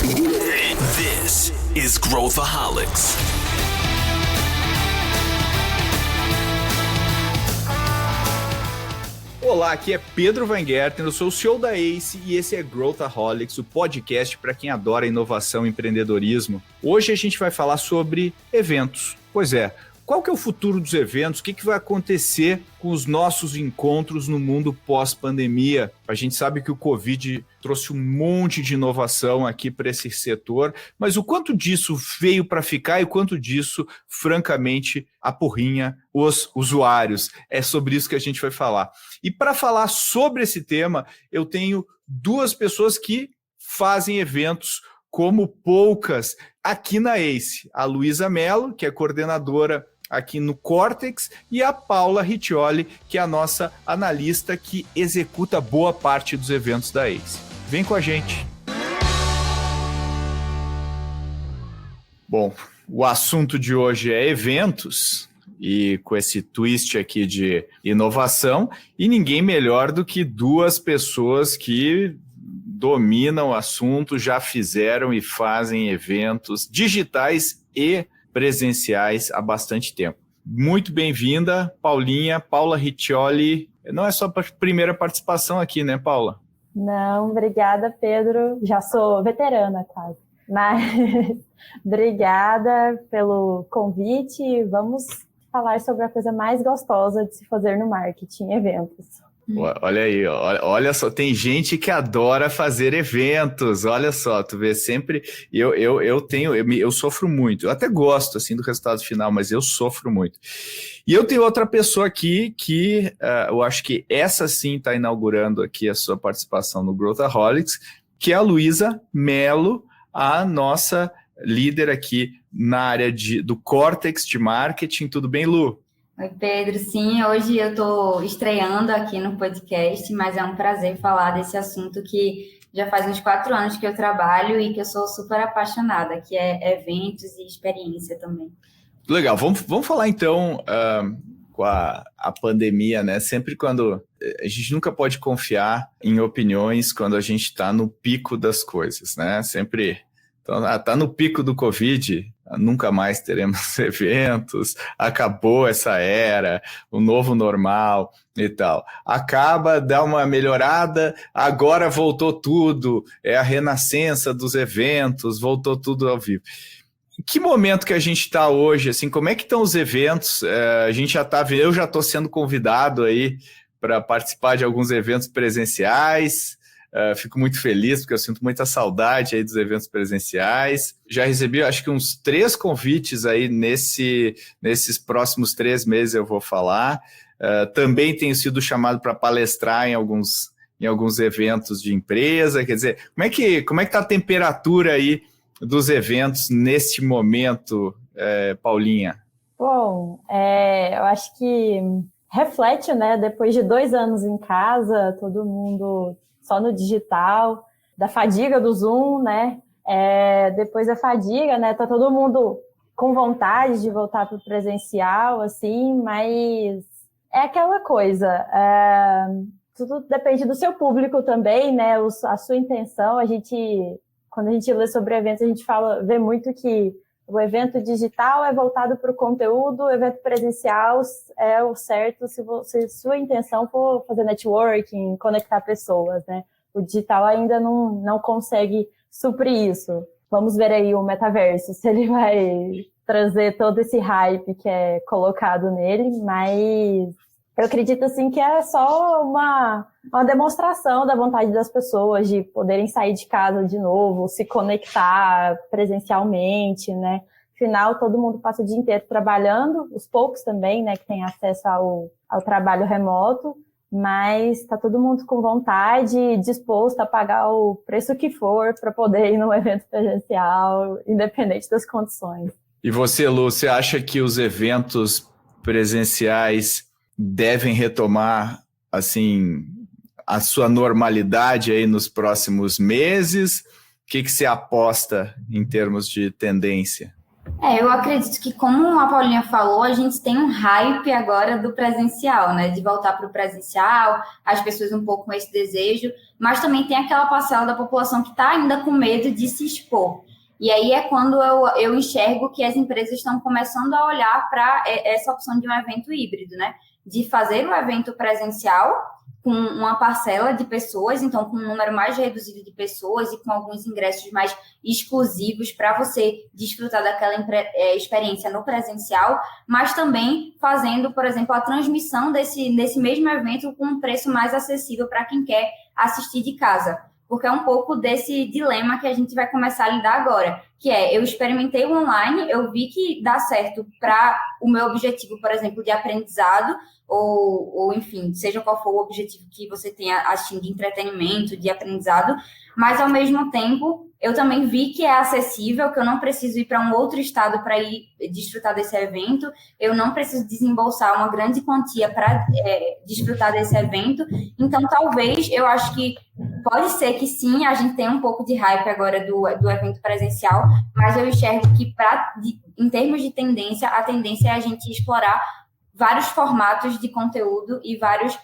This is Growthaholics. Olá, aqui é Pedro Van Gerten, eu sou o CEO da ACE e esse é Growthaholics, o podcast para quem adora inovação e empreendedorismo. Hoje a gente vai falar sobre eventos. Pois é, qual que é o futuro dos eventos? O que vai acontecer com os nossos encontros no mundo pós-pandemia? A gente sabe que o Covid trouxe um monte de inovação aqui para esse setor, mas o quanto disso veio para ficar e o quanto disso, francamente, apurrinha os usuários. É sobre isso que a gente vai falar. E para falar sobre esse tema, eu tenho duas pessoas que fazem eventos como poucas aqui na ACE. A Luísa Mello, que é coordenadora aqui no Cortex, e a Paula Riccioli, que é a nossa analista que executa boa parte dos eventos da ACE. Vem com a gente. Bom, o assunto de hoje é eventos, e com esse twist aqui de inovação, e ninguém melhor do que duas pessoas que dominam o assunto, já fizeram e fazem eventos digitais e presenciais há bastante tempo. Muito bem-vinda, Paula Riccioli. Não é só a primeira participação aqui, né, Paula? Não, obrigada, Pedro. Já sou veterana quase. Mas obrigada pelo convite. Vamos falar sobre a coisa mais gostosa de se fazer no marketing, eventos. Olha aí, olha só, tem gente que adora fazer eventos, olha só, tu vê sempre, eu sofro muito, eu até gosto assim do resultado final, mas eu sofro muito. E eu tenho outra pessoa aqui que eu acho que essa sim está inaugurando aqui a sua participação no Growthaholics, que é a Luísa Mello, a nossa líder aqui na área do Cortex de marketing. Tudo bem, Lu? Oi, Pedro. Sim, hoje eu estou estreando aqui no podcast, mas é um prazer falar desse assunto que já faz uns 4 anos que eu trabalho e que eu sou super apaixonada, que é eventos e experiência também. Legal, vamos falar então com a pandemia, né? Sempre quando a gente nunca pode confiar em opiniões quando a gente está no pico das coisas, né? Sempre tá no pico do Covid, nunca mais teremos eventos, acabou essa era, o novo normal e tal. Acaba, dá uma melhorada, agora voltou tudo, é a renascença dos eventos, voltou tudo ao vivo. Em que momento que a gente está hoje? Assim, como é que estão os eventos? Eu já estou sendo convidado aí para participar de alguns eventos presenciais. Fico muito feliz, porque eu sinto muita saudade aí dos eventos presenciais. Já recebi, acho que uns 3 convites aí nesses próximos 3 meses eu vou falar. Também tenho sido chamado para palestrar em alguns eventos de empresa. Quer dizer, como é que está a temperatura aí dos eventos neste momento, Paulinha? Bom, eu acho que reflete, né? Depois de 2 anos em casa, todo mundo só no digital, da fadiga do Zoom, né? Depois da fadiga, né? Tá todo mundo com vontade de voltar para o presencial, assim, mas é aquela coisa. Tudo depende do seu público também, né? A sua intenção. Quando a gente lê sobre eventos, a gente vê muito que o evento digital é voltado para o conteúdo, o evento presencial é o certo se sua intenção for fazer networking, conectar pessoas, né? O digital ainda não consegue suprir isso. Vamos ver aí o metaverso, se ele vai trazer todo esse hype que é colocado nele, mas eu acredito assim que é só uma demonstração da vontade das pessoas de poderem sair de casa de novo, se conectar presencialmente, né? Afinal, todo mundo passa o dia inteiro trabalhando, os poucos também, né, que têm acesso ao trabalho remoto, mas está todo mundo com vontade, disposto a pagar o preço que for para poder ir num evento presencial, independente das condições. E você, Lu, você acha que os eventos presenciais devem retomar, assim, a sua normalidade aí nos próximos meses? O que você aposta em termos de tendência? Eu acredito que, como a Paulinha falou, a gente tem um hype agora do presencial, né? De voltar para o presencial, as pessoas um pouco com esse desejo, mas também tem aquela parcela da população que está ainda com medo de se expor. E aí é quando eu enxergo que as empresas estão começando a olhar para essa opção de um evento híbrido, né? De fazer um evento presencial com uma parcela de pessoas, então com um número mais reduzido de pessoas e com alguns ingressos mais exclusivos para você desfrutar daquela experiência no presencial, mas também fazendo, por exemplo, a transmissão desse mesmo evento com um preço mais acessível para quem quer assistir de casa. Porque é um pouco desse dilema que a gente vai começar a lidar agora, que eu experimentei o online, eu vi que dá certo para o meu objetivo, por exemplo, de aprendizado, ou enfim, seja qual for o objetivo que você tenha assistindo de entretenimento, de aprendizado, mas ao mesmo tempo eu também vi que é acessível, que eu não preciso ir para um outro estado para ir desfrutar desse evento, eu não preciso desembolsar uma grande quantia para desfrutar desse evento, então talvez, eu acho que pode ser que sim, a gente tenha um pouco de hype agora do evento presencial, mas eu enxergo que em termos de tendência, a tendência é a gente explorar vários formatos de conteúdo e vários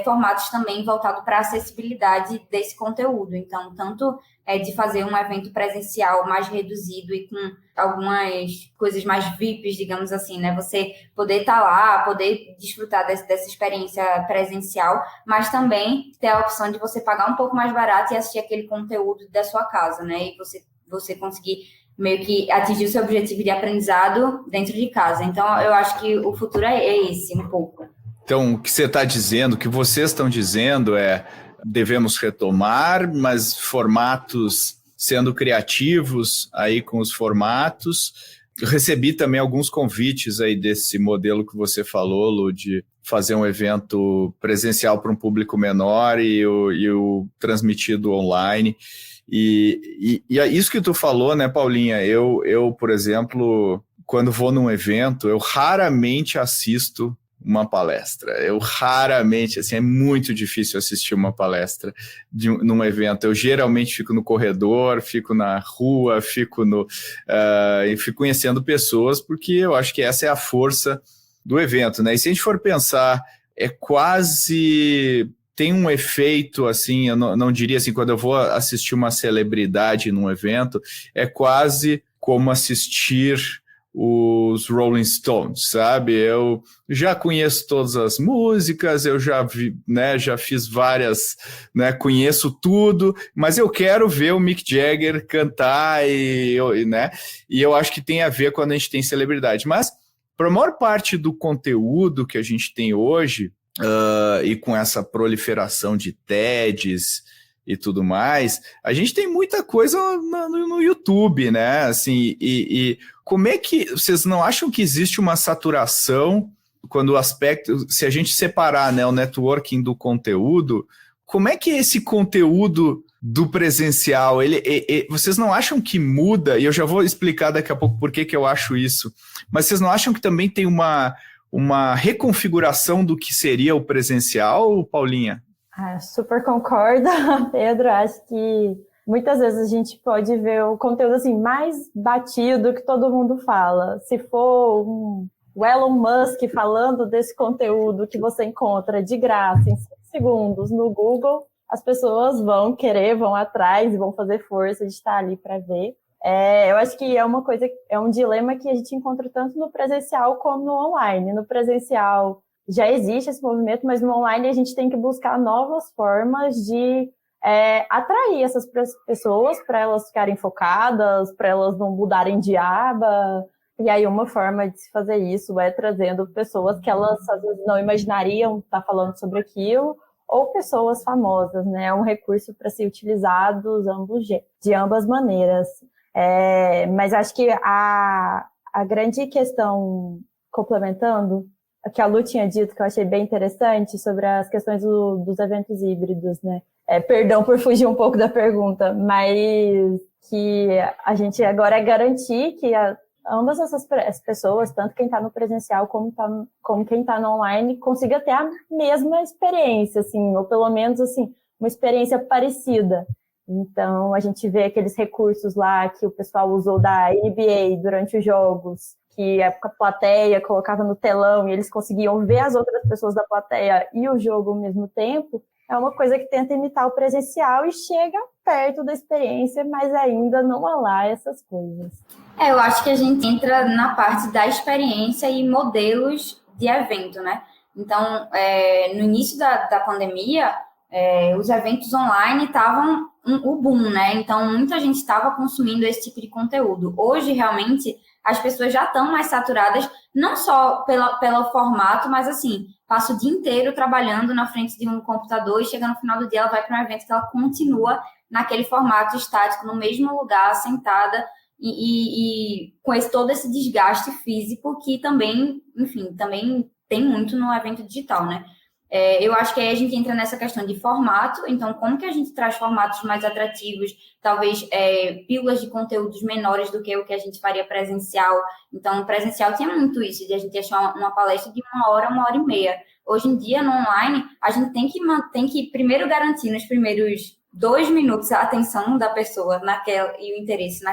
formatos também voltados para a acessibilidade desse conteúdo. Então, tanto de fazer um evento presencial mais reduzido e com algumas coisas mais VIPs, digamos assim, né? Você poder estar lá, poder desfrutar dessa experiência presencial, mas também ter a opção de você pagar um pouco mais barato e assistir aquele conteúdo da sua casa, né? E você conseguir meio que atingir o seu objetivo de aprendizado dentro de casa. Então, eu acho que o futuro é esse, um pouco. Então, o que você está dizendo, o que vocês estão dizendo devemos retomar, mas formatos sendo criativos aí com os formatos. Eu recebi também alguns convites aí desse modelo que você falou, Lu, de fazer um evento presencial para um público menor e o transmitido online. E isso que tu falou, né, Paulinha? Eu, por exemplo, quando vou num evento, eu raramente assisto uma palestra. Eu raramente, assim, é muito difícil assistir uma palestra num evento. Eu geralmente fico no corredor, fico na rua, fico conhecendo pessoas, porque eu acho que essa é a força do evento, né? E se a gente for pensar, tem um efeito, assim, eu não diria assim, quando eu vou assistir uma celebridade num evento, é quase como assistir os Rolling Stones, sabe? Eu já conheço todas as músicas, eu já vi, né, já fiz várias, né, conheço tudo, mas eu quero ver o Mick Jagger cantar né? E eu acho que tem a ver quando a gente tem celebridade. Mas para a maior parte do conteúdo que a gente tem hoje, e com essa proliferação de TEDs e tudo mais, a gente tem muita coisa no YouTube, né? Assim, e como é que vocês não acham que existe uma saturação quando o aspecto, se a gente separar, né, o networking do conteúdo, como é que esse conteúdo do presencial, vocês não acham que muda? E eu já vou explicar daqui a pouco por que eu acho isso, mas vocês não acham que também tem uma reconfiguração do que seria o presencial, Paulinha? Super concordo, Pedro. Acho que muitas vezes a gente pode ver o conteúdo assim, mais batido que todo mundo fala. Se for o Elon Musk falando desse conteúdo que você encontra de graça em 5 segundos no Google, as pessoas vão atrás e vão fazer força de estar ali para ver. Eu acho que é um dilema que a gente encontra tanto no presencial como no online. No presencial já existe esse movimento, mas no online a gente tem que buscar novas formas de atrair essas pessoas para elas ficarem focadas, para elas não mudarem de aba. E aí uma forma de se fazer isso é trazendo pessoas que elas às vezes não imaginariam estar falando sobre aquilo, ou pessoas famosas, né? É um recurso para ser utilizado de ambas maneiras. Mas acho que a grande questão, complementando, que a Lu tinha dito, que eu achei bem interessante, sobre as questões dos eventos híbridos, né? Perdão por fugir um pouco da pergunta, mas que a gente agora garantir que ambas essas pessoas, tanto quem está no presencial como quem está no online, consiga ter a mesma experiência, assim, ou pelo menos assim, uma experiência parecida. Então, a gente vê aqueles recursos lá que o pessoal usou da NBA durante os jogos, que a plateia colocava no telão e eles conseguiam ver as outras pessoas da plateia e o jogo ao mesmo tempo. É uma coisa que tenta imitar o presencial e chega perto da experiência, mas ainda não há lá essas coisas. Eu acho que a gente entra na parte da experiência e modelos de evento, né? Então, no início da pandemia, os eventos online estavam o boom, né? Então, muita gente estava consumindo esse tipo de conteúdo. Hoje, realmente, as pessoas já estão mais saturadas, não só pelo formato, mas, assim, passa o dia inteiro trabalhando na frente de um computador e chega no final do dia, ela vai para um evento que ela continua naquele formato estático, no mesmo lugar, sentada, e com todo esse desgaste físico que também, enfim, também tem muito no evento digital, né? Eu acho que aí a gente entra nessa questão de formato, então como que a gente traz formatos mais atrativos, talvez pílulas de conteúdos menores do que o que a gente faria presencial. Então, presencial tinha muito isso, de a gente achar uma palestra de 1 hora e meia. Hoje em dia, no online, a gente tem que primeiro garantir nos primeiros 2 minutos a atenção da pessoa e o interesse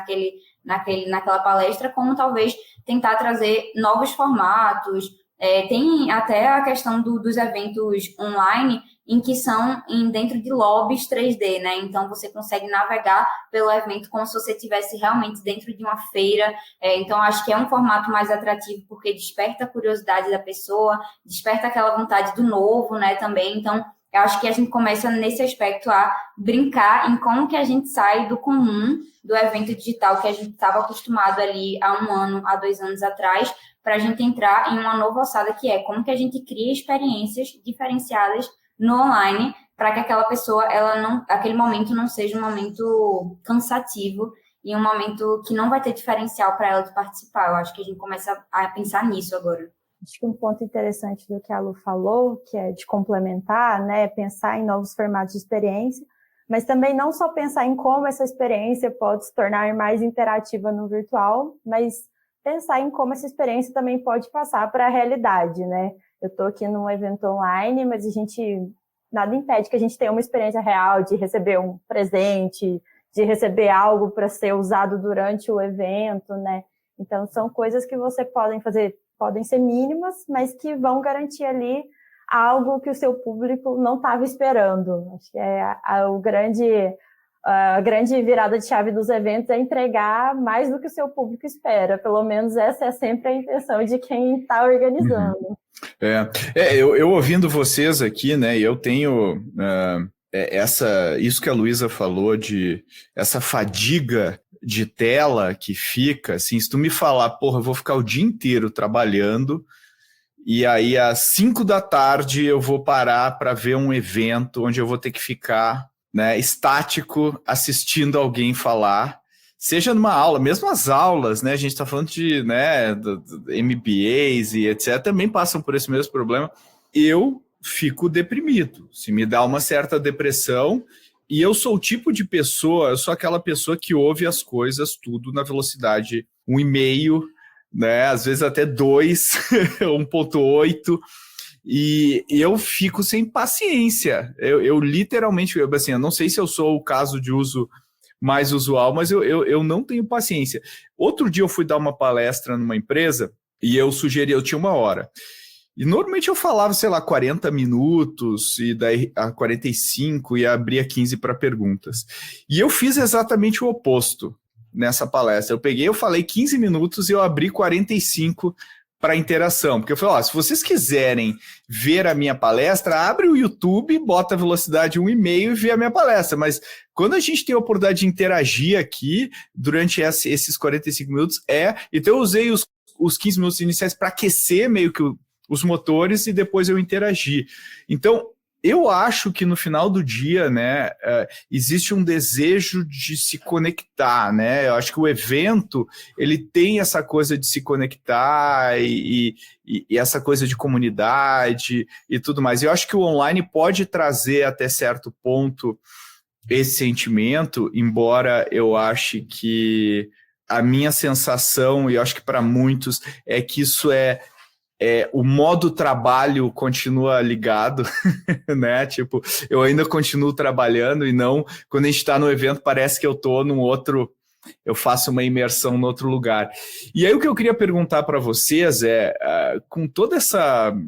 naquela palestra, como talvez tentar trazer novos formatos. Tem até a questão dos eventos online em que são dentro de lobbies 3D, né? Então, você consegue navegar pelo evento como se você estivesse realmente dentro de uma feira. Então, acho que é um formato mais atrativo porque desperta a curiosidade da pessoa, desperta aquela vontade do novo, né, também. Então, eu acho que a gente começa nesse aspecto a brincar em como que a gente sai do comum do evento digital que a gente estava acostumado ali há 1 ano, há 2 anos atrás, para a gente entrar em uma nova alçada, que é como que a gente cria experiências diferenciadas no online para que aquela pessoa, aquele momento não seja um momento cansativo e um momento que não vai ter diferencial para ela de participar. Eu acho que a gente começa a pensar nisso agora. Acho que um ponto interessante do que a Lu falou, que é de complementar, né, pensar em novos formatos de experiência, mas também não só pensar em como essa experiência pode se tornar mais interativa no virtual, mas pensar em como essa experiência também pode passar para a realidade, né? Eu estou aqui num evento online, mas nada impede que a gente tenha uma experiência real de receber um presente, de receber algo para ser usado durante o evento, né? Então, são coisas que você podem ser mínimas, mas que vão garantir ali algo que o seu público não estava esperando. Acho que a grande virada de chave dos eventos é entregar mais do que o seu público espera. Pelo menos essa é sempre a intenção de quem está organizando. Eu ouvindo vocês aqui, né, eu tenho isso que a Luísa falou, de essa fadiga de tela que fica, assim, se tu me falar, porra, eu vou ficar o dia inteiro trabalhando e aí às 5 da tarde eu vou parar para ver um evento onde eu vou ter que ficar, né, estático assistindo alguém falar, seja numa aula, mesmo as aulas, né, a gente está falando de, né, MBAs e etc, também passam por esse mesmo problema. Eu fico deprimido, se me dá uma certa depressão, e eu sou o tipo de pessoa, eu sou aquela pessoa que ouve as coisas tudo na velocidade 1,5, né, às vezes até 2, 1,8, e eu fico sem paciência. Eu literalmente, assim, eu não sei se eu sou o caso de uso mais usual, mas eu não tenho paciência. Outro dia eu fui dar uma palestra numa empresa e eu tinha 1 hora. E normalmente eu falava, sei lá, 40 minutos, e daí a 45, e abria 15 para perguntas. E eu fiz exatamente o oposto nessa palestra. Eu falei 15 minutos e eu abri 45 para interação. Porque eu falei, se vocês quiserem ver a minha palestra, abre o YouTube, bota a velocidade 1,5 e vê a minha palestra. Mas quando a gente tem a oportunidade de interagir aqui, durante esses 45 minutos, então eu usei os 15 minutos iniciais para aquecer meio que os motores e depois eu interagi. Então, eu acho que no final do dia, né, existe um desejo de se conectar, né? Eu acho que o evento, ele tem essa coisa de se conectar e essa coisa de comunidade e tudo mais. Eu acho que o online pode trazer até certo ponto esse sentimento, embora eu ache que a minha sensação, e eu acho que para muitos, é que isso é o modo trabalho continua ligado, né? Tipo, eu ainda continuo trabalhando e não, quando a gente está no evento, parece que eu estou num outro, eu faço uma imersão em outro lugar. E aí o que eu queria perguntar para vocês com todo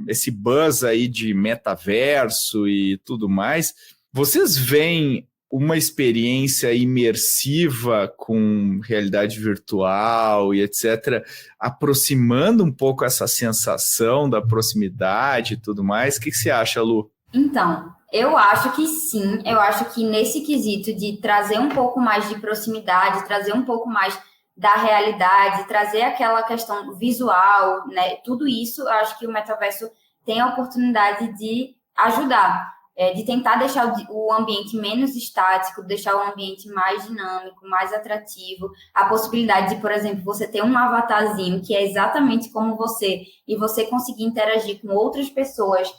esse buzz aí de metaverso e tudo mais, vocês veem uma experiência imersiva com realidade virtual e etc., aproximando um pouco essa sensação da proximidade e tudo mais? O que você acha, Lu? Então, eu acho que sim, eu acho que nesse quesito de trazer um pouco mais de proximidade, trazer um pouco mais da realidade, trazer aquela questão visual, né? Tudo isso, eu acho que o metaverso tem a oportunidade de ajudar. De tentar deixar o ambiente menos estático, deixar o ambiente mais dinâmico, mais atrativo. A possibilidade de, por exemplo, você ter um avatarzinho que é exatamente como você e você conseguir interagir com outras pessoas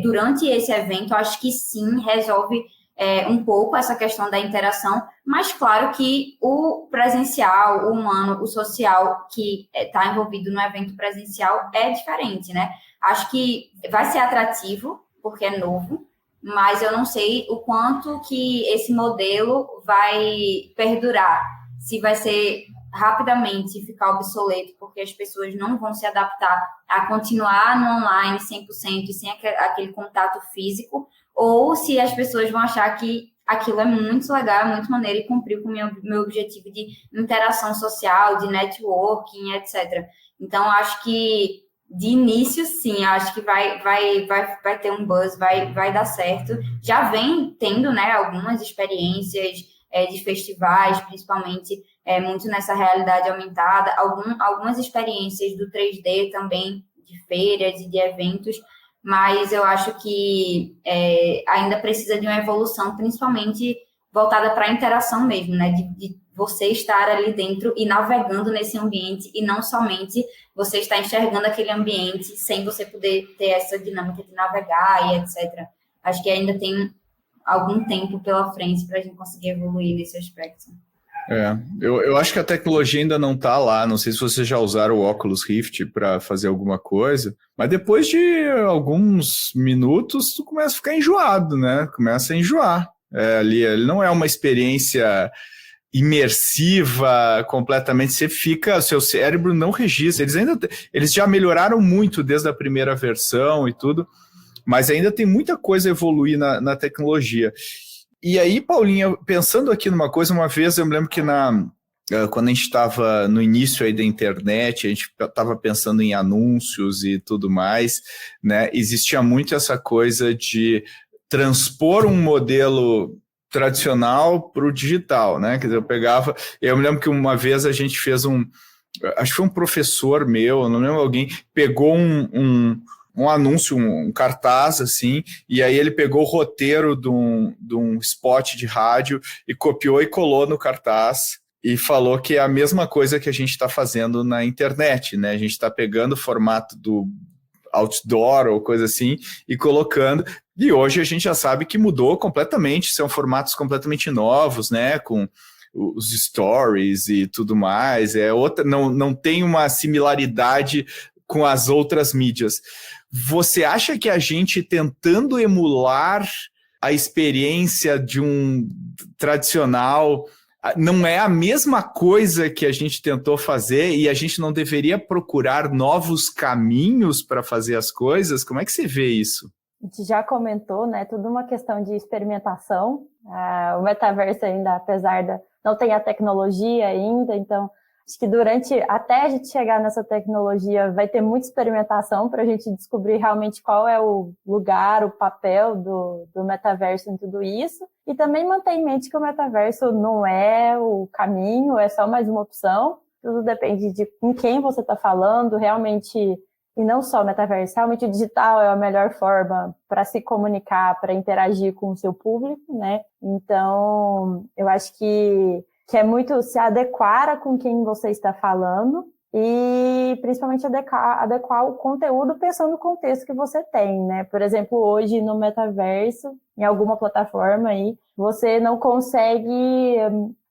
durante esse evento, acho que sim, resolve um pouco essa questão da interação, mas claro que o presencial, o humano, o social que está envolvido no evento presencial é diferente, né? Acho que vai ser atrativo, porque é novo, mas eu não sei o quanto que esse modelo vai perdurar, se vai ser rapidamente ficar obsoleto, porque as pessoas não vão se adaptar a continuar no online 100% e sem aquele contato físico, ou se as pessoas vão achar que aquilo é muito legal, é muito maneiro e cumpriu com o meu objetivo de interação social, de networking, etc. Então, acho que de início, sim, acho que vai ter um buzz, vai dar certo. Já vem tendo, né, algumas experiências de festivais, principalmente muito nessa realidade aumentada, algumas experiências do 3D também, de feiras e de eventos, mas eu acho que ainda precisa de uma evolução, principalmente voltada para a interação mesmo, né, de você estar ali dentro e navegando nesse ambiente e não somente você estar enxergando aquele ambiente sem você poder ter essa dinâmica de navegar e etc. Acho que ainda tem algum tempo pela frente para a gente conseguir evoluir nesse aspecto. Eu acho que a tecnologia ainda não está lá. Não sei se vocês já usaram o Oculus Rift para fazer alguma coisa, mas depois de alguns minutos, tu começa a ficar enjoado, né? Começa a enjoar. Ele não é uma experiência imersiva completamente, seu cérebro não registra. Eles já melhoraram muito desde a primeira versão e tudo, mas ainda tem muita coisa a evoluir na tecnologia. E aí, Paulinha, pensando aqui numa coisa, uma vez eu me lembro que quando a gente estava no início aí da internet, a gente estava pensando em anúncios e tudo mais, né? Existia muito essa coisa de transpor um modelo tradicional para o digital, né? Quer dizer, eu me lembro que uma vez a gente fez acho que foi um professor meu, não lembro, alguém pegou um anúncio, um cartaz, assim, e aí ele pegou o roteiro de um spot de rádio e copiou e colou no cartaz e falou que é a mesma coisa que a gente está fazendo na internet, né? A gente está pegando o formato do outdoor ou coisa assim e colocando, e hoje a gente já sabe que mudou completamente, são formatos completamente novos, né, com os stories e tudo mais, não tem uma similaridade com as outras mídias. Você acha que a gente tentando emular a experiência de um tradicional não é a mesma coisa que a gente tentou fazer e a gente não deveria procurar novos caminhos para fazer as coisas? Como é que você vê isso? A gente já comentou, né? Tudo uma questão de experimentação. O metaverso ainda, apesar não tem a tecnologia ainda, então acho que até a gente chegar nessa tecnologia, vai ter muita experimentação para a gente descobrir realmente qual é o lugar, o papel do metaverso em tudo isso. E também manter em mente que o metaverso não é o caminho, é só mais uma opção. Tudo depende de com quem você está falando, realmente, e não só o metaverso, realmente o digital é a melhor forma para se comunicar, para interagir com o seu público, né? Então, eu acho que é muito se adequar com quem você está falando e principalmente adequar o conteúdo pensando no contexto que você tem, né? Por exemplo, hoje no metaverso, em alguma plataforma aí, você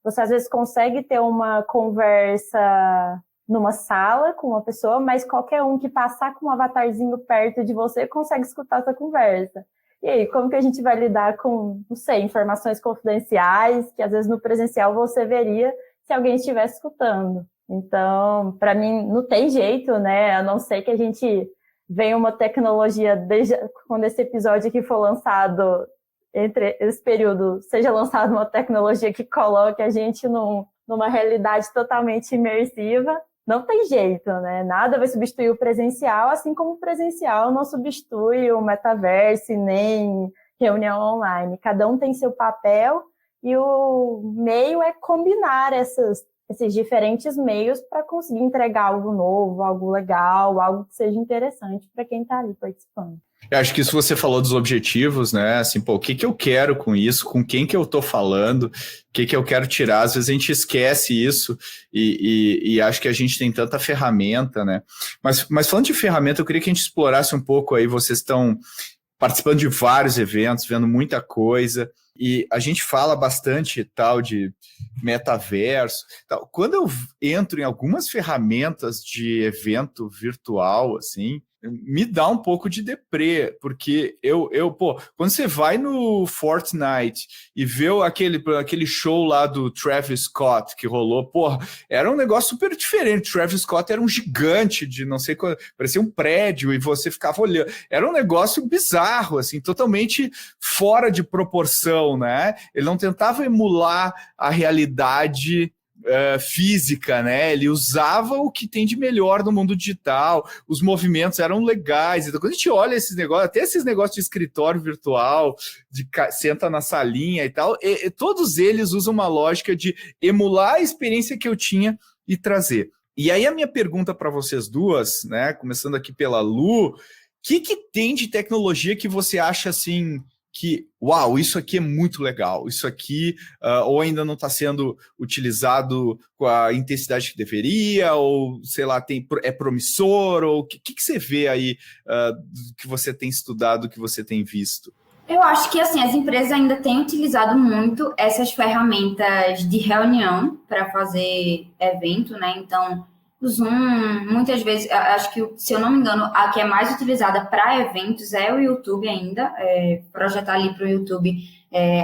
às vezes consegue ter uma conversa numa sala com uma pessoa, mas qualquer um que passar com um avatarzinho perto de você consegue escutar essa conversa. E aí, como que a gente vai lidar com, não sei, informações confidenciais que às vezes no presencial você veria se alguém estivesse escutando? Então, para mim, não tem jeito, né? A não ser que a gente venha uma tecnologia, desde quando esse episódio aqui for lançado, entre esse período, seja lançada uma tecnologia que coloque a gente numa realidade totalmente imersiva. Não tem jeito, né? Nada vai substituir o presencial, assim como o presencial não substitui o metaverso nem reunião online. Cada um tem seu papel e o meio é combinar esses diferentes meios para conseguir entregar algo novo, algo legal, algo que seja interessante para quem está ali participando. Eu acho que isso você falou dos objetivos, né? Assim, pô, o que eu quero com isso? Com quem que eu tô falando? O que eu quero tirar? Às vezes a gente esquece isso e acho que a gente tem tanta ferramenta, né? Mas falando de ferramenta, eu queria que a gente explorasse um pouco aí. Vocês estão participando de vários eventos, vendo muita coisa, e a gente fala bastante tal de metaverso. Tal. Quando eu entro em algumas ferramentas de evento virtual, assim, me dá um pouco de deprê, porque quando você vai no Fortnite e vê aquele show lá do Travis Scott que rolou, era um negócio super diferente. Travis Scott era um gigante de não sei qual, parecia um prédio e você ficava olhando. Era um negócio bizarro, assim, totalmente fora de proporção, né? Ele não tentava emular a realidade física, né? Ele usava o que tem de melhor no mundo digital, os movimentos eram legais. Então, quando a gente olha esses negócios, até esses negócios de escritório virtual, senta na salinha e tal, todos eles usam uma lógica de emular a experiência que eu tinha e trazer. E aí a minha pergunta para vocês duas, né? Começando aqui pela Lu, o que tem de tecnologia que você acha assim que, uau, isso aqui é muito legal, isso aqui ou ainda não está sendo utilizado com a intensidade que deveria, ou, sei lá, é promissor, ou o que você vê aí que você tem estudado, que você tem visto? Eu acho que, assim, as empresas ainda têm utilizado muito essas ferramentas de reunião para fazer evento, né? Então, o Zoom, muitas vezes, acho que, se eu não me engano, a que é mais utilizada para eventos é o YouTube ainda, projetar ali para o YouTube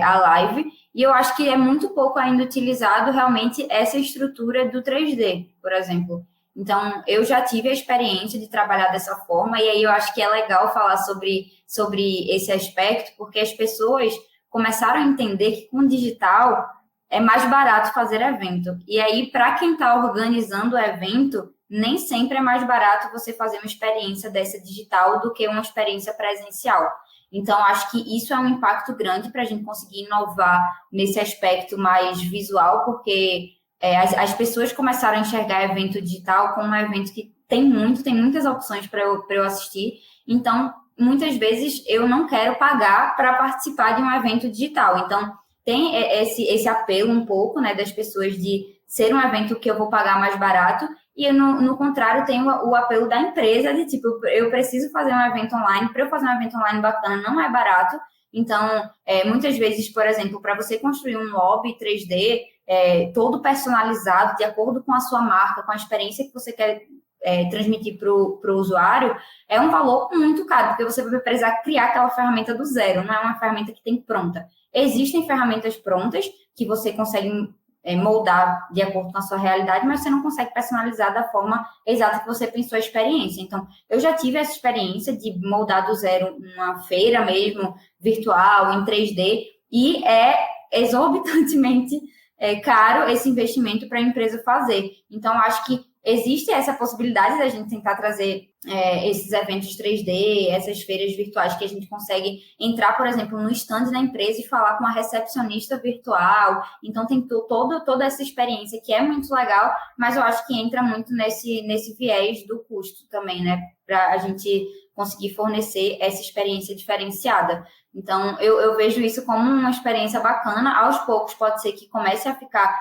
a live, e eu acho que é muito pouco ainda utilizado realmente essa estrutura do 3D, por exemplo. Então, eu já tive a experiência de trabalhar dessa forma, e aí eu acho que é legal falar sobre esse aspecto, porque as pessoas começaram a entender que com o digital é mais barato fazer evento. E aí, para quem está organizando o evento, nem sempre é mais barato você fazer uma experiência dessa digital do que uma experiência presencial. Então, acho que isso é um impacto grande para a gente conseguir inovar nesse aspecto mais visual, porque as pessoas começaram a enxergar evento digital como um evento que tem muitas opções para eu assistir. Então, muitas vezes, eu não quero pagar para participar de um evento digital. Então, tem esse apelo um pouco, né, das pessoas de ser um evento que eu vou pagar mais barato, e no contrário tem o apelo da empresa de tipo, eu preciso fazer um evento online, para eu fazer um evento online bacana não é barato. Então, muitas vezes, por exemplo, para você construir um lobby 3D todo personalizado, de acordo com a sua marca, com a experiência que você quer transmitir para o usuário, é um valor muito caro, porque você vai precisar criar aquela ferramenta do zero, não é uma ferramenta que tem pronta. Existem ferramentas prontas que você consegue moldar de acordo com a sua realidade, mas você não consegue personalizar da forma exata que você pensou a experiência. Então, eu já tive essa experiência de moldar do zero uma feira mesmo, virtual, em 3D, e é exorbitantemente caro esse investimento para a empresa fazer. Então, acho que existe essa possibilidade da gente tentar trazer esses eventos 3D, essas feiras virtuais que a gente consegue entrar, por exemplo, no stand da empresa e falar com a recepcionista virtual. Então, tem toda essa experiência que é muito legal, mas eu acho que entra muito nesse viés do custo também, né? Para a gente conseguir fornecer essa experiência diferenciada. Então, eu vejo isso como uma experiência bacana. Aos poucos, pode ser que comece a ficar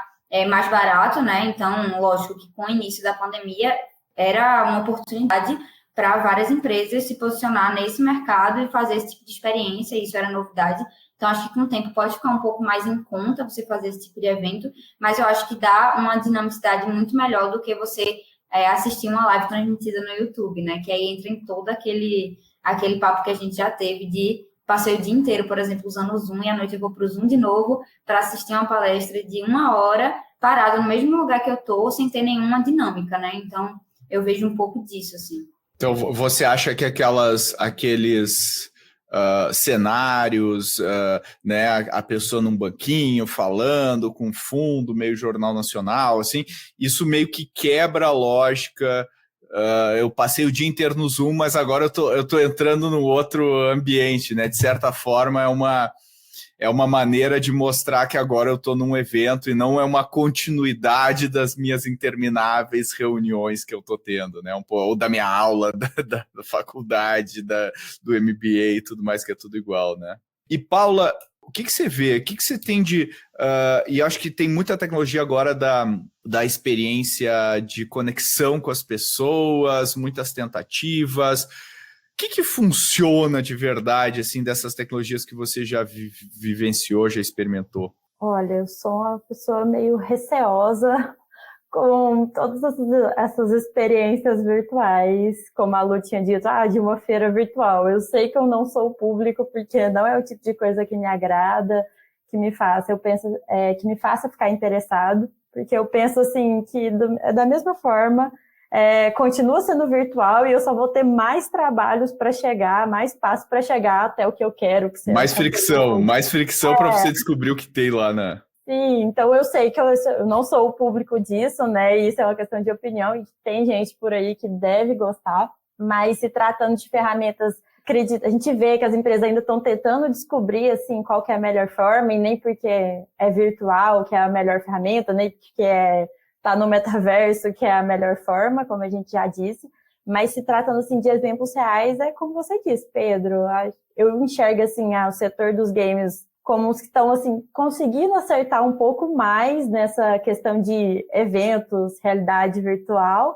mais barato, né? Então, lógico que com o início da pandemia era uma oportunidade para várias empresas se posicionar nesse mercado e fazer esse tipo de experiência, isso era novidade. Então, acho que com o tempo pode ficar um pouco mais em conta você fazer esse tipo de evento, mas eu acho que dá uma dinamicidade muito melhor do que você assistir uma live transmitida no YouTube, né? Que aí entra em todo aquele papo que a gente já teve de passei o dia inteiro, por exemplo, usando o Zoom, e à noite eu vou para o Zoom de novo para assistir uma palestra de 1 hora, parado no mesmo lugar que eu tô, sem ter nenhuma dinâmica, né? Então, eu vejo um pouco disso, assim. Então, você acha que aqueles cenários, né, a pessoa num banquinho falando com fundo, meio Jornal Nacional, assim, isso meio que quebra a lógica. Eu passei o dia inteiro no Zoom, mas agora eu tô entrando no outro ambiente, né? De certa forma, é uma maneira de mostrar que agora eu estou num evento e não é uma continuidade das minhas intermináveis reuniões que eu estou tendo, né? Ou da minha aula da faculdade, do MBA e tudo mais, que é tudo igual, né? E, Paula, o que você vê? O que você tem de... e acho que tem muita tecnologia agora da experiência de conexão com as pessoas, muitas tentativas. O que funciona de verdade, assim, dessas tecnologias que você já vivenciou, já experimentou? Olha, eu sou uma pessoa meio receosa com todas essas experiências virtuais, como a Lu tinha dito, de uma feira virtual. Eu sei que eu não sou o público, porque não é o tipo de coisa que me agrada, que me faça ficar interessado, porque eu penso assim, que da mesma forma, continua sendo virtual e eu só vou ter mais trabalhos para chegar, mais passos para chegar até o que eu quero. Que mais fricção para você descobrir o que tem lá, né? Sim, então eu sei que eu não sou o público disso, né? E isso é uma questão de opinião, e tem gente por aí que deve gostar, mas se tratando de ferramentas, a gente vê que as empresas ainda estão tentando descobrir assim, qual que é a melhor forma, e nem porque é virtual que é a melhor ferramenta, nem porque tá no metaverso que é a melhor forma, como a gente já disse, mas se tratando assim, de exemplos reais, é como você disse, Pedro, eu enxergo assim, o setor dos games como os que estão assim, conseguindo acertar um pouco mais nessa questão de eventos, realidade virtual,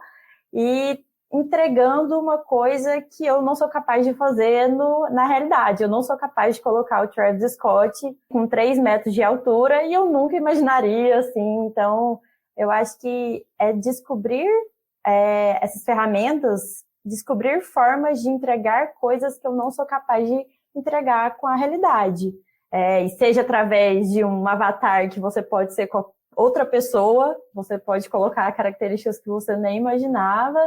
e entregando uma coisa que eu não sou capaz de fazer na realidade. Eu não sou capaz de colocar o Travis Scott com 3 metros de altura, e eu nunca imaginaria, assim. Então, eu acho que é descobrir essas ferramentas, descobrir formas de entregar coisas que eu não sou capaz de entregar com a realidade. E seja através de um avatar que você pode ser com outra pessoa, você pode colocar características que você nem imaginava,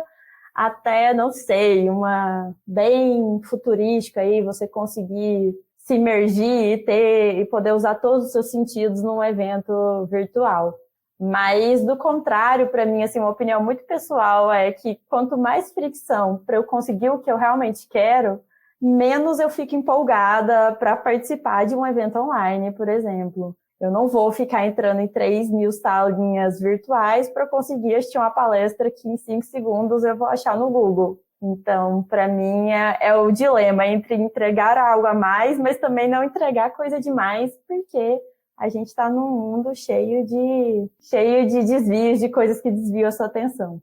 até, não sei, uma bem futurística aí, você conseguir se imergir e poder usar todos os seus sentidos num evento virtual. Mas, do contrário, para mim, assim, uma opinião muito pessoal é que quanto mais fricção para eu conseguir o que eu realmente quero, menos eu fico empolgada para participar de um evento online, por exemplo. Eu não vou ficar entrando em 3.000 salinhas virtuais para conseguir assistir uma palestra que em 5 segundos eu vou achar no Google. Então, para mim, é o dilema entre entregar algo a mais, mas também não entregar coisa demais, porque a gente está num mundo cheio de desvios, de coisas que desviam a sua atenção.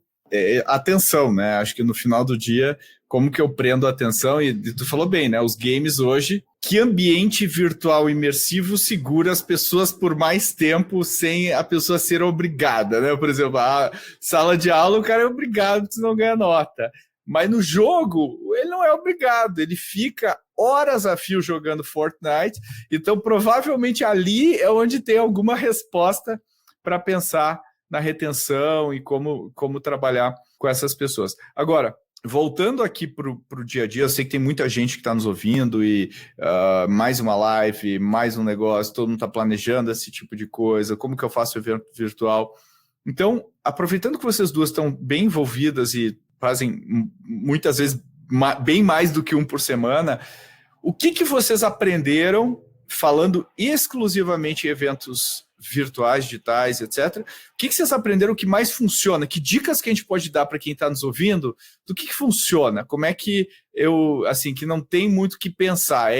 Atenção, né? Acho que no final do dia, como que eu prendo a atenção? E tu falou bem, né? Os games hoje, que ambiente virtual imersivo segura as pessoas por mais tempo sem a pessoa ser obrigada, né? Por exemplo, a sala de aula, o cara é obrigado, porque senão ganha nota. Mas no jogo, ele não é obrigado, ele fica horas a fio jogando Fortnite, então provavelmente ali é onde tem alguma resposta para pensar na retenção e como trabalhar com essas pessoas. Agora, voltando aqui para o dia a dia, eu sei que tem muita gente que está nos ouvindo e mais uma live, mais um negócio, todo mundo está planejando esse tipo de coisa, como que eu faço evento virtual? Então, aproveitando que vocês duas estão bem envolvidas e fazem muitas vezes bem mais do que um por semana, o que vocês aprenderam falando exclusivamente em eventos virtuais, digitais, etc. O que vocês aprenderam que mais funciona? Que dicas que a gente pode dar para quem está nos ouvindo do que funciona? Como é que que não tem muito o que pensar?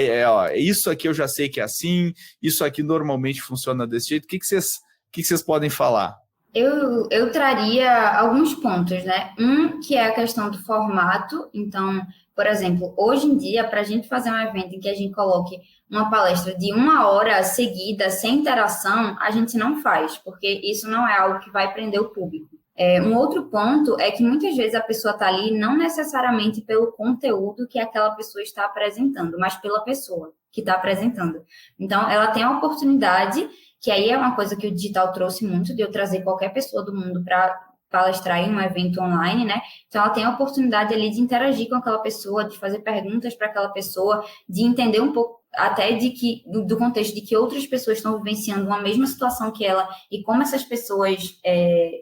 Isso aqui eu já sei que é assim, isso aqui normalmente funciona desse jeito. O que vocês podem falar? Eu traria alguns pontos, né? Que é a questão do formato. Então, por exemplo, hoje em dia, para a gente fazer um evento em que a gente coloque uma palestra de 1 hora seguida, sem interação, a gente não faz, porque isso não é algo que vai prender o público. Um outro ponto é que muitas vezes a pessoa está ali não necessariamente pelo conteúdo que aquela pessoa está apresentando, mas pela pessoa que está apresentando. Então, ela tem a oportunidade, que aí é uma coisa que o digital trouxe muito, de eu trazer qualquer pessoa do mundo para palestrar em um evento online, né? Então, ela tem a oportunidade ali de interagir com aquela pessoa, de fazer perguntas para aquela pessoa, de entender um pouco até do contexto de que outras pessoas estão vivenciando uma mesma situação que ela e como essas pessoas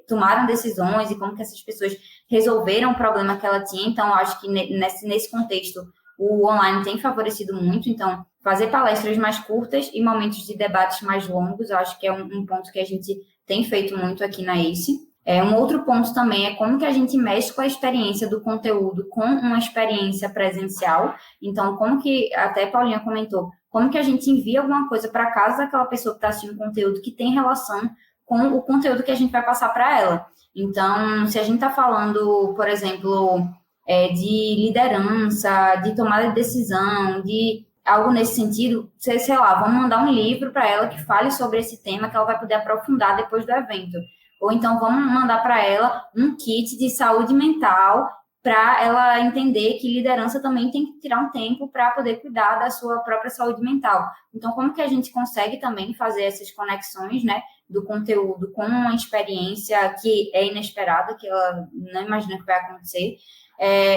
tomaram decisões e como que essas pessoas resolveram o problema que ela tinha. Então, eu acho que nesse contexto, o online tem favorecido muito. Então, fazer palestras mais curtas e momentos de debates mais longos, eu acho que é um ponto que a gente tem feito muito aqui na ACE. Um outro ponto também é como que a gente mexe com a experiência do conteúdo com uma experiência presencial. Então, como que, até a Paulinha comentou, como que a gente envia alguma coisa para casa daquela pessoa que está assistindo conteúdo que tem relação com o conteúdo que a gente vai passar para ela. Então, se a gente está falando, por exemplo, de liderança, de tomada de decisão, de algo nesse sentido, sei lá, vamos mandar um livro para ela que fale sobre esse tema que ela vai poder aprofundar depois do evento. Ou então vamos mandar para ela um kit de saúde mental para ela entender que liderança também tem que tirar um tempo para poder cuidar da sua própria saúde mental. Então, como que a gente consegue também fazer essas conexões, né, do conteúdo com uma experiência que é inesperada, que ela não imagina que vai acontecer.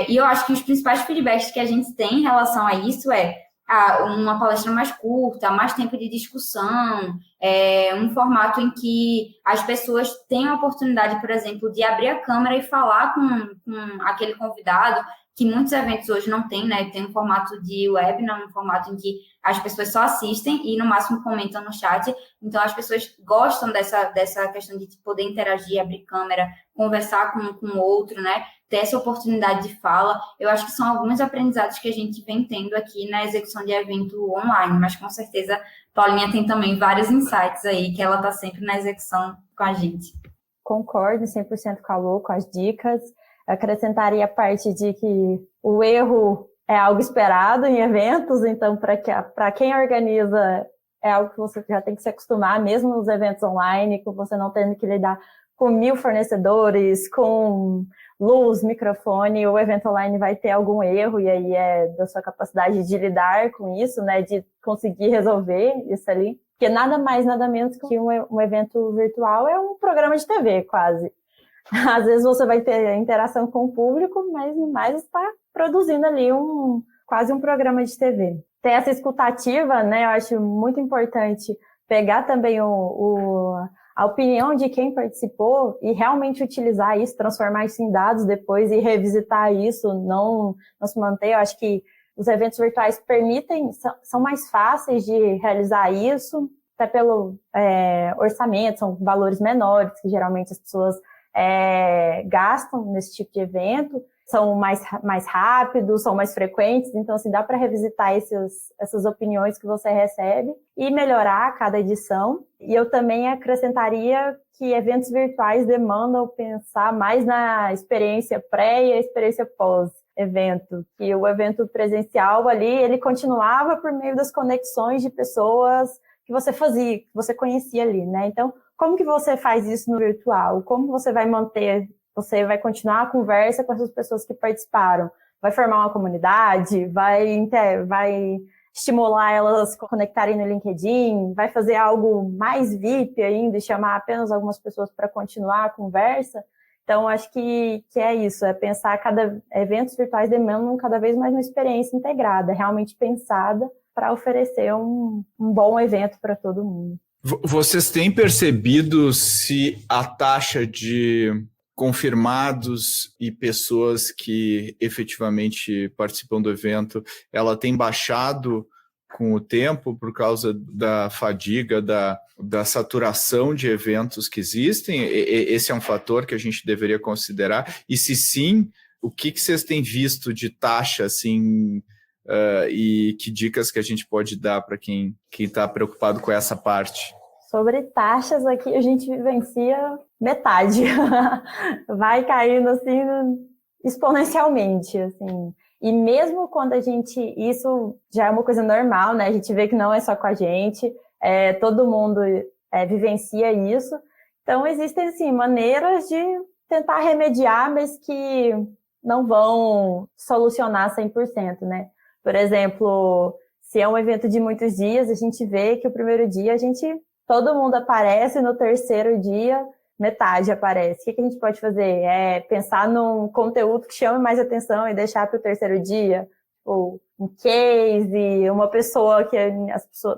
E eu acho que os principais feedbacks que a gente tem em relação a isso uma palestra mais curta, mais tempo de discussão, um formato em que as pessoas têm a oportunidade, por exemplo, de abrir a câmera e falar com aquele convidado, que muitos eventos hoje não tem, né? Tem um formato de webinar, um formato em que as pessoas só assistem e, no máximo, comentam no chat. Então, as pessoas gostam dessa questão de poder interagir, abrir câmera, conversar com o outro, né? Ter essa oportunidade de fala. Eu acho que são alguns aprendizados que a gente vem tendo aqui na execução de evento online, mas, com certeza, Paulinha tem também vários insights aí, que ela está sempre na execução com a gente. Concordo 100% com a Lô, com as dicas. Acrescentaria a parte de que o erro é algo esperado em eventos, então para quem organiza é algo que você já tem que se acostumar, mesmo nos eventos online, com você não tendo que lidar com 1000 fornecedores, com luz, microfone, o evento online vai ter algum erro, e aí é da sua capacidade de lidar com isso, né, de conseguir resolver isso ali, porque nada mais, nada menos que um evento virtual é um programa de TV, quase. Às vezes você vai ter interação com o público, mas mais está produzindo ali quase um programa de TV. Ter essa escutativa, né, eu acho muito importante pegar também a opinião de quem participou e realmente utilizar isso, transformar isso em dados depois e revisitar isso, não se manter. Eu acho que os eventos virtuais são mais fáceis de realizar isso, até pelo orçamento, são valores menores, que geralmente as pessoas gastam nesse tipo de evento, são mais rápidos, são mais frequentes, então assim, dá para revisitar essas opiniões que você recebe e melhorar a cada edição. E eu também acrescentaria que eventos virtuais demandam pensar mais na experiência pré e a experiência pós-evento, que o evento presencial ali, ele continuava por meio das conexões de pessoas que você fazia, que você conhecia ali, né? Então, como que você faz isso no virtual? Como você vai manter, você vai continuar a conversa com essas pessoas que participaram? Vai formar uma comunidade? Vai estimular elas a conectarem no LinkedIn? Vai fazer algo mais VIP ainda e chamar apenas algumas pessoas para continuar a conversa? Então, acho que é isso, é pensar eventos virtuais demandam cada vez mais uma experiência integrada, realmente pensada para oferecer um bom evento para todo mundo. Vocês têm percebido se a taxa de confirmados e pessoas que efetivamente participam do evento, ela tem baixado com o tempo por causa da fadiga, da saturação de eventos que existem? Esse é um fator que a gente deveria considerar? E se sim, o que vocês têm visto de taxa, assim, e que dicas que a gente pode dar para quem está preocupado com essa parte? Sobre taxas, aqui a gente vivencia metade. Vai caindo assim exponencialmente, assim. E mesmo quando isso já é uma coisa normal, né? A gente vê que não é só com a gente, todo mundo vivencia isso. Então, existem, assim, maneiras de tentar remediar, mas que não vão solucionar 100%, né? Por exemplo, se é um evento de muitos dias, a gente vê que o primeiro dia todo mundo aparece, no terceiro dia metade aparece. O que a gente pode fazer? É pensar num conteúdo que chame mais atenção e deixar para o terceiro dia, ou um case, uma pessoa que é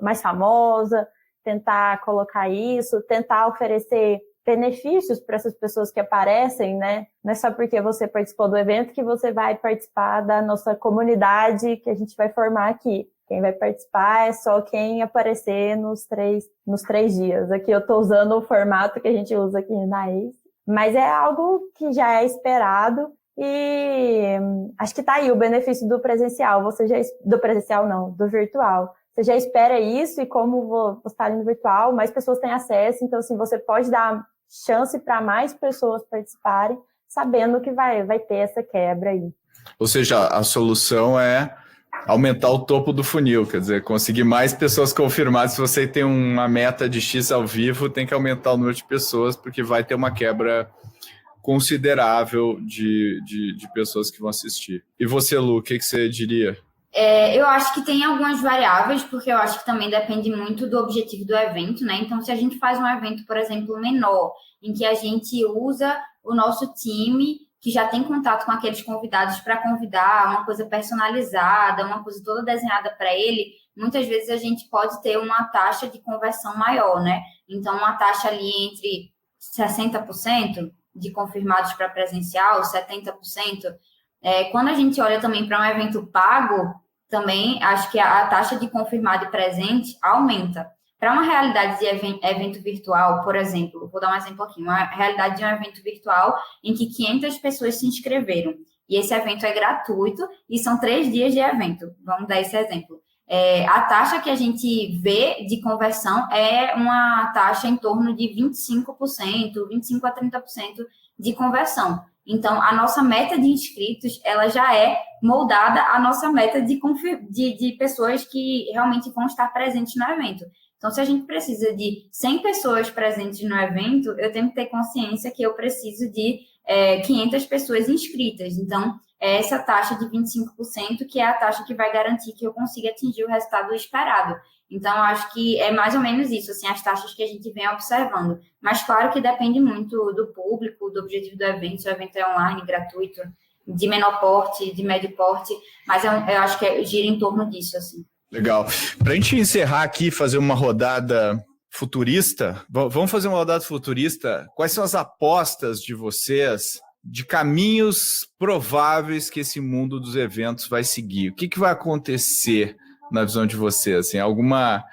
mais famosa, tentar colocar isso, tentar oferecer benefícios para essas pessoas que aparecem, né? Não é só porque você participou do evento que você vai participar da nossa comunidade que a gente vai formar aqui. Quem vai participar é só quem aparecer nos três dias. Aqui eu estou usando o formato que a gente usa aqui na ACE, mas é algo que já é esperado e acho que está aí o benefício do presencial. Do presencial não, do virtual. Você já espera isso e como você está ali no virtual, mais pessoas têm acesso, então assim, você pode dar chance para mais pessoas participarem, sabendo que vai ter essa quebra aí. Ou seja, a solução é aumentar o topo do funil, quer dizer, conseguir mais pessoas confirmadas. Se você tem uma meta de X ao vivo, tem que aumentar o número de pessoas, porque vai ter uma quebra considerável de pessoas que vão assistir. E você, Lu, o que você diria? Eu acho que tem algumas variáveis, porque eu acho que também depende muito do objetivo do evento, né? Então, se a gente faz um evento, por exemplo, menor, em que a gente usa o nosso time, que já tem contato com aqueles convidados para convidar, uma coisa personalizada, uma coisa toda desenhada para ele, muitas vezes a gente pode ter uma taxa de conversão maior, né? Então, uma taxa ali entre 60% de confirmados para presencial, 70%. Quando a gente olha também para um evento pago, também acho que a taxa de confirmado e presente aumenta. Para uma realidade de evento virtual, por exemplo, vou dar um exemplo aqui, uma realidade de um evento virtual em que 500 pessoas se inscreveram, e esse evento é gratuito, e são 3 dias de evento, vamos dar esse exemplo. A taxa que a gente vê de conversão é uma taxa em torno de 25%, 25% a 30% de conversão. Então, a nossa meta de inscritos, ela já é moldada à nossa meta de pessoas que realmente vão estar presentes no evento. Então, se a gente precisa de 100 pessoas presentes no evento, eu tenho que ter consciência que eu preciso de 500 pessoas inscritas. Então, é essa taxa de 25% que é a taxa que vai garantir que eu consiga atingir o resultado esperado. Então, acho que é mais ou menos isso, assim, as taxas que a gente vem observando. Mas, claro que depende muito do público, do objetivo do evento, se o evento é online, gratuito, de menor porte, de médio porte, mas eu acho que gira em torno disso, assim. Legal. Para a gente encerrar aqui, fazer uma rodada futurista, vamos fazer uma rodada futurista. Quais são as apostas de vocês de caminhos prováveis que esse mundo dos eventos vai seguir? O que vai acontecer na visão de vocês? Assim, alguma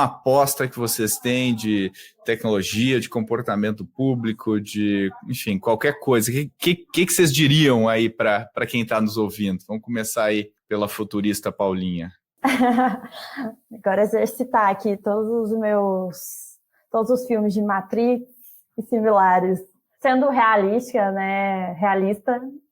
aposta que vocês têm de tecnologia, de comportamento público, enfim, qualquer coisa? O que vocês diriam aí para quem está nos ouvindo? Vamos começar aí pela futurista Paulinha. Agora exercitar aqui todos os filmes de Matrix e similares. Sendo realista,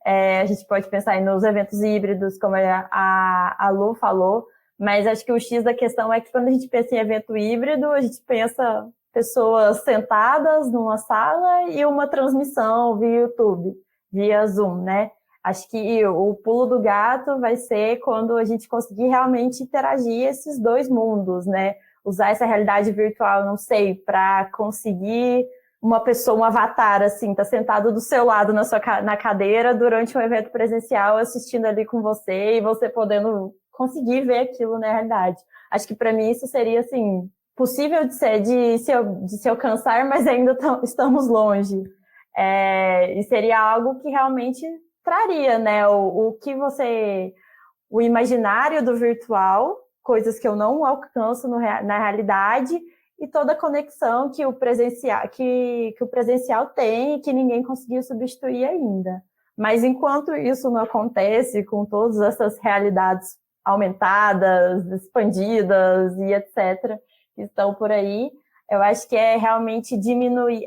a gente pode pensar aí nos eventos híbridos, como a Lu falou, mas acho que o X da questão é que quando a gente pensa em evento híbrido, a gente pensa pessoas sentadas numa sala e uma transmissão via YouTube, via Zoom, né? Acho que o pulo do gato vai ser quando a gente conseguir realmente interagir esses dois mundos, né? Usar essa realidade virtual, não sei, para conseguir uma pessoa, um avatar, assim, tá sentado do seu lado na cadeira durante um evento presencial, assistindo ali com você e você podendo conseguir ver aquilo na realidade. Acho que para mim isso seria, assim, possível de se alcançar, mas ainda estamos longe. E seria algo que realmente traria, né, o imaginário do virtual, coisas que eu não alcanço na realidade, e toda a conexão que o presencial tem e que ninguém conseguiu substituir ainda. Mas enquanto isso não acontece, com todas essas realidades aumentadas, expandidas e etc., que estão por aí, eu acho que é realmente diminuir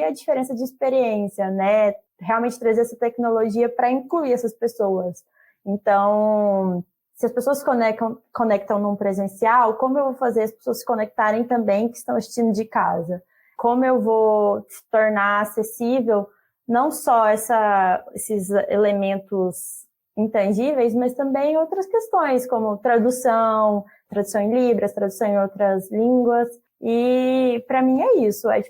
a diferença de experiência, né? Realmente trazer essa tecnologia para incluir essas pessoas. Então, se as pessoas conectam num presencial, como eu vou fazer as pessoas se conectarem também que estão assistindo de casa? Como eu vou tornar acessível não só esses elementos intangíveis, mas também outras questões, como tradução em Libras, tradução em outras línguas. E para mim é isso, acho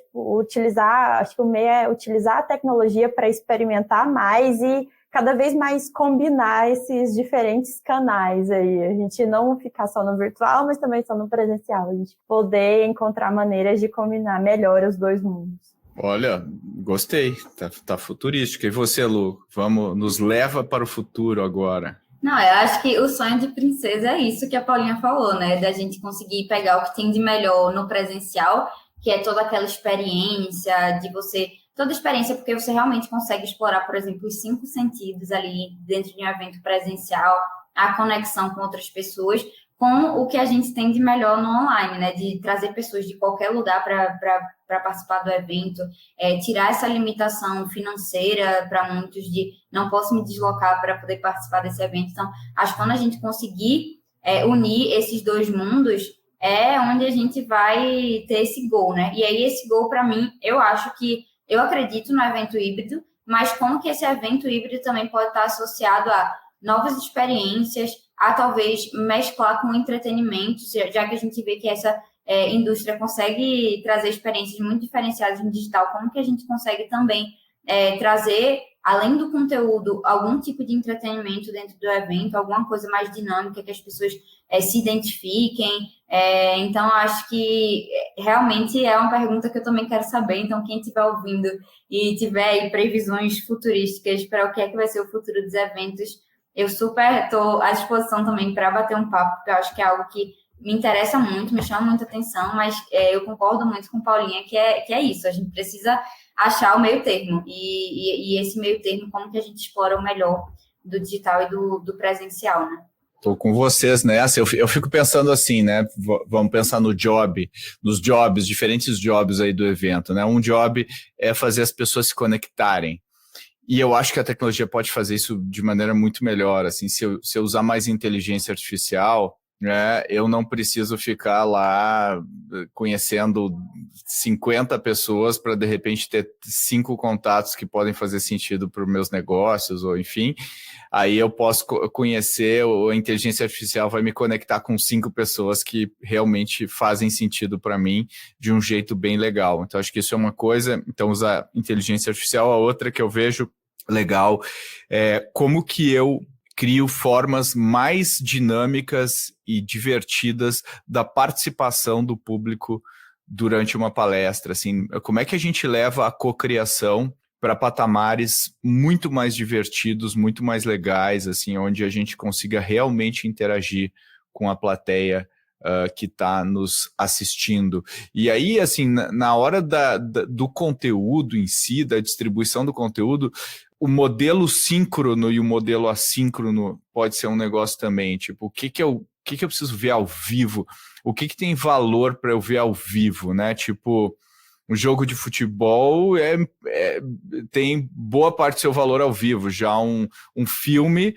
que o meio é utilizar a tecnologia para experimentar mais e cada vez mais combinar esses diferentes canais aí. A gente não ficar só no virtual, mas também só no presencial. A gente poder encontrar maneiras de combinar melhor os dois mundos. Olha, gostei, tá futurístico. E você, Lu, nos leva para o futuro agora. Não, eu acho que o sonho de princesa é isso que a Paulinha falou, né? Da gente conseguir pegar o que tem de melhor no presencial, que é toda aquela experiência de você... Toda experiência, porque você realmente consegue explorar, por exemplo, os 5 sentidos ali dentro de um evento presencial, a conexão com outras pessoas, com o que a gente tem de melhor no online, né? De trazer pessoas de qualquer lugar para participar do evento, tirar essa limitação financeira para muitos de não posso me deslocar para poder participar desse evento. Então, acho que quando a gente conseguir unir esses dois mundos, é onde a gente vai ter esse gol, né? E aí, esse gol, para mim, eu acredito no evento híbrido, mas como que esse evento híbrido também pode estar associado a novas experiências, a talvez mesclar com entretenimento, já que a gente vê que essa indústria consegue trazer experiências muito diferenciadas no digital, como que a gente consegue também trazer, além do conteúdo, algum tipo de entretenimento dentro do evento, alguma coisa mais dinâmica que as pessoas se identifiquem. Então, acho que realmente é uma pergunta que eu também quero saber. Então, quem estiver ouvindo e tiver aí previsões futurísticas para o que é que vai ser o futuro dos eventos, eu super estou à disposição também para bater um papo, porque eu acho que é algo que me interessa muito, me chama muita atenção, mas eu concordo muito com Paulinha que é isso, a gente precisa achar o meio termo, e esse meio termo, como que a gente explora o melhor do digital e do presencial, né? Estou com vocês nessa, eu fico pensando assim, né, vamos pensar nos jobs, diferentes jobs aí do evento, né, um job é fazer as pessoas se conectarem, e eu acho que a tecnologia pode fazer isso de maneira muito melhor, assim, se eu usar mais inteligência artificial, né, eu não preciso ficar lá conhecendo 50 pessoas para, de repente, ter 5 contatos que podem fazer sentido para os meus negócios, ou enfim, aí eu posso conhecer, a inteligência artificial vai me conectar com 5 pessoas que realmente fazem sentido para mim de um jeito bem legal. Então, acho que isso é uma coisa, então usar inteligência artificial. A outra que eu vejo legal é como que eu crio formas mais dinâmicas e divertidas da participação do público durante uma palestra, assim, como é que a gente leva a cocriação para patamares muito mais divertidos, muito mais legais, assim, onde a gente consiga realmente interagir com a plateia que está nos assistindo. E aí, assim, na hora do conteúdo em si, da distribuição do conteúdo, o modelo síncrono e o modelo assíncrono pode ser um negócio também, tipo, o que eu preciso ver ao vivo? O que tem valor para eu ver ao vivo, né? Tipo, um jogo de futebol tem boa parte do seu valor ao vivo. Já um filme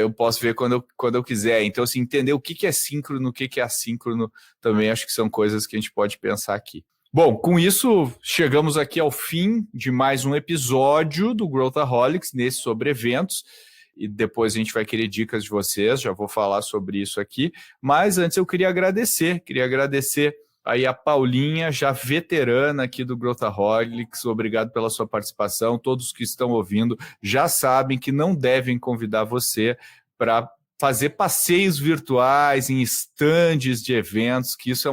eu posso ver quando eu quiser. Então, assim, entender o que é síncrono, o que é assíncrono, também acho que são coisas que a gente pode pensar aqui. Bom, com isso, chegamos aqui ao fim de mais um episódio do Growthaholics, nesse sobre eventos, e depois a gente vai querer dicas de vocês, já vou falar sobre isso aqui, mas antes eu queria agradecer aí a Paulinha, já veterana aqui do Growthaholics, obrigado pela sua participação, todos que estão ouvindo já sabem que não devem convidar você para fazer passeios virtuais em estandes de eventos, que isso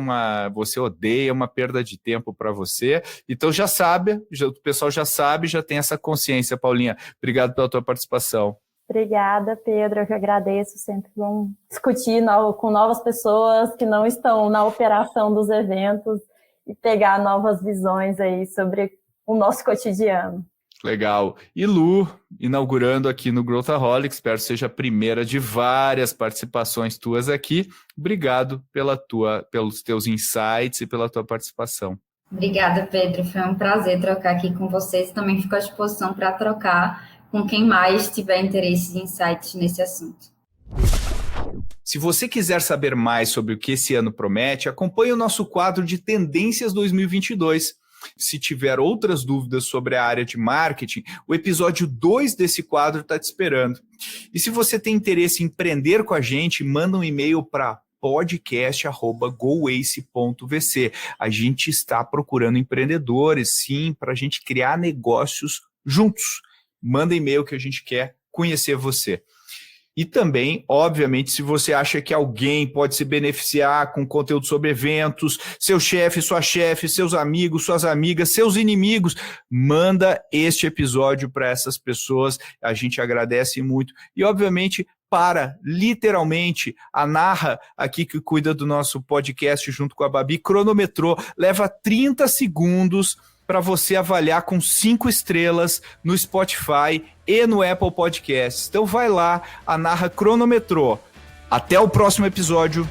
você odeia, é uma perda de tempo para você. Então já sabe, o pessoal já sabe, já tem essa consciência, Paulinha. Obrigado pela tua participação. Obrigada, Pedro, eu que agradeço, sempre bom discutir com novas pessoas que não estão na operação dos eventos e pegar novas visões aí sobre o nosso cotidiano. Legal. E Lu, inaugurando aqui no Growthaholics, espero que seja a primeira de várias participações tuas aqui. Obrigado pelos teus insights e pela tua participação. Obrigada, Pedro. Foi um prazer trocar aqui com vocês. Também fico à disposição para trocar com quem mais tiver interesse e insights nesse assunto. Se você quiser saber mais sobre o que esse ano promete, acompanhe o nosso quadro de Tendências 2022. Se tiver outras dúvidas sobre a área de marketing, o episódio 2 desse quadro está te esperando. E se você tem interesse em empreender com a gente, manda um e-mail para podcast@goace.vc. A gente está procurando empreendedores, sim, para a gente criar negócios juntos. Manda e-mail que a gente quer conhecer você. E também, obviamente, se você acha que alguém pode se beneficiar com conteúdo sobre eventos, seu chefe, sua chefe, seus amigos, suas amigas, seus inimigos, manda este episódio para essas pessoas. A gente agradece muito. E, obviamente, literalmente, a Narra, aqui que cuida do nosso podcast junto com a Babi, cronometrou, leva 30 segundos para você avaliar com 5 estrelas no Spotify e no Apple Podcasts. Então vai lá, a Narra cronometrou. Até o próximo episódio.